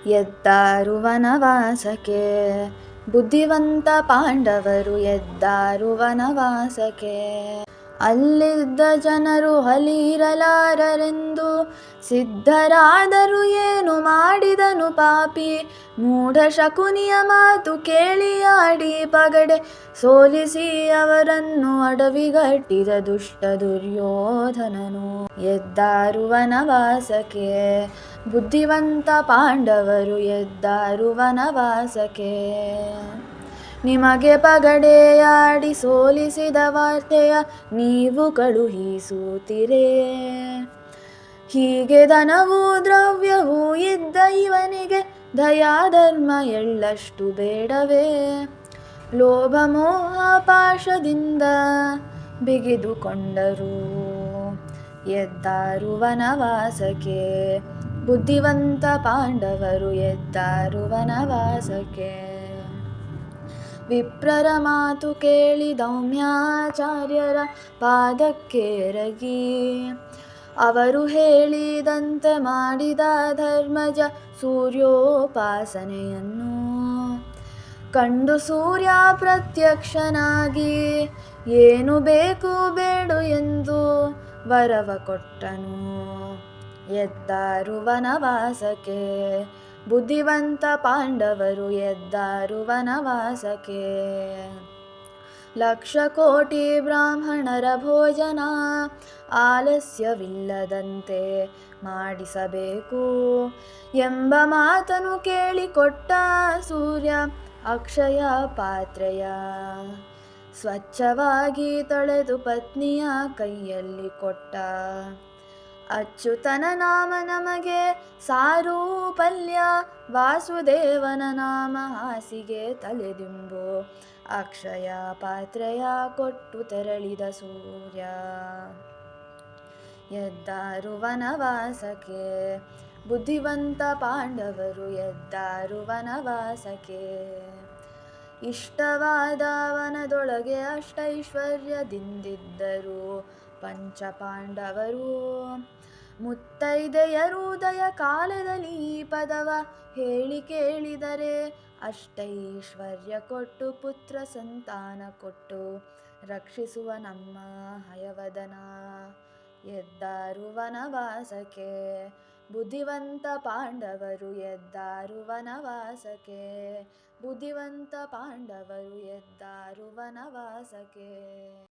ಎದ್ದಾರು ವನವಾಸಕ್ಕೆ. ಬುದ್ಧಿವಂತ ಪಾಂಡವರು ಎದ್ದಾರು ವನವಾಸಕ್ಕೆ. ಅಲ್ಲಿದ್ದ ಜನರು ಹಲಿರಲಾರರೆಂದು ಸಿದ್ಧರಾದರು. ಏನು ಮಾಡಿದನು ಪಾಪಿ ಮೂಢ ಶಕುನಿಯ ಮಾತು ಕೇಳಿಯಾಡಿ ಪಗಡೆ ಸೋಲಿಸಿ ಅವರನ್ನು ಅಡವಿಗಟ್ಟಿದ ದುಷ್ಟ ದುರ್ಯೋಧನನು. ಎದ್ದಾರು ವನವಾಸಕ್ಕೆ. ಬುದ್ಧಿವಂತ ಪಾಂಡವರು ಎದ್ದಾರು ವನವಾಸಕ್ಕೆ. ನಿಮಗೆ ಪಗಡೆಯಾಡಿ ಸೋಲಿಸಿದ ವಾರ್ತೆಯ ನೀವು ಕಳುಹಿಸುತ್ತೀರೇ. ಹೀಗೆ ಧನವೂ ದ್ರವ್ಯವೂ ಇದ್ದ ಇವನಿಗೆ ದಯಾಧರ್ಮ ಎಳ್ಳಷ್ಟು ಬೇಡವೇ. ಲೋಭ ಮೋಹ ಪಾಶದಿಂದ ಬಿಗಿದುಕೊಂಡರು ಎದ್ದಾರು ವನವಾಸಕ್ಕೆ. ಬುದ್ಧಿವಂತ ಪಾಂಡವರು ಎದ್ದಾರು ವನವಾಸಕ್ಕೆ. ವಿಪ್ರರ ಮಾತು ಕೇಳಿ ದೌಮ್ಯಾಚಾರ್ಯರ ಪಾದಕ್ಕೆರಗಿ ಅವರು ಹೇಳಿದಂತೆ ಮಾಡಿದ ಧರ್ಮಜ ಸೂರ್ಯೋಪಾಸನೆಯನ್ನು ಕಂಡು ಸೂರ್ಯ ಪ್ರತ್ಯಕ್ಷನಾಗಿ ಏನು ಬೇಕು ಬೇಡು ಎಂದು ವರವ ಕೊಟ್ಟನು. ಎದ್ದಾರು ವನವಾಸಕ್ಕೆ. ಬುದ್ಧಿವಂತ ಪಾಂಡವರು ಎದ್ದಾರು ವನವಾಸಕ್ಕೆ. ಲಕ್ಷ ಕೋಟಿ ಬ್ರಾಹ್ಮಣರ ಭೋಜನ ಆಲಸ್ಯವಿಲ್ಲದಂತೆ ಮಾಡಿಸಬೇಕು ಎಂಬ ಮಾತನ್ನು ಕೇಳಿಕೊಟ್ಟ ಸೂರ್ಯ ಅಕ್ಷಯ ಪಾತ್ರೆಯ ಸ್ವಚ್ಛವಾಗಿ ತೊಳೆದು ಪತ್ನಿಯ ಕೈಯಲ್ಲಿ ಕೊಟ್ಟ. ಅಚ್ಯುತನ ನಾಮ ನಮಗೆ ಸಾರು ಪಲ್ಯ, ವಾಸುದೇವನ ನಾಮ ಹಾಸಿಗೆ ತಲೆದಿಂಬು. ಅಕ್ಷಯ ಪಾತ್ರೆಯ ಕೊಟ್ಟು ತೆರಳಿದ ಸೂರ್ಯ ಎದ್ದಾರು ವನವಾಸಕ್ಕೆ. ಬುದ್ಧಿವಂತ ಪಾಂಡವರು ಎದ್ದಾರು ವನವಾಸಕ್ಕೆ. ಇಷ್ಟವಾದ ವನದೊಳಗೆ ಅಷ್ಟೈಶ್ವರ್ಯದಿಂದಿದ್ದರು ಪಂಚಪಾಂಡವರು. ಮುತ್ತೈದೆಯರು ಉದಯ ಕಾಲದಲ್ಲಿ ಈ ಪದವ ಹೇಳಿ ಕೇಳಿದರೆ ಅಷ್ಟೈಶ್ವರ್ಯ ಕೊಟ್ಟು ಪುತ್ರ ಸಂತಾನ ಕೊಟ್ಟು ರಕ್ಷಿಸುವ ನಮ್ಮ ಹಯವದನ. ಎದ್ದಾರು ವನವಾಸಕ್ಕೆ. ಬುದ್ಧಿವಂತ ಪಾಂಡವರು ಎದ್ದಾರು ವನವಾಸಕ್ಕೆ. ಬುದ್ಧಿವಂತ ಪಾಂಡವರು ಎದ್ದಾರು ವನವಾಸಕ್ಕೆ.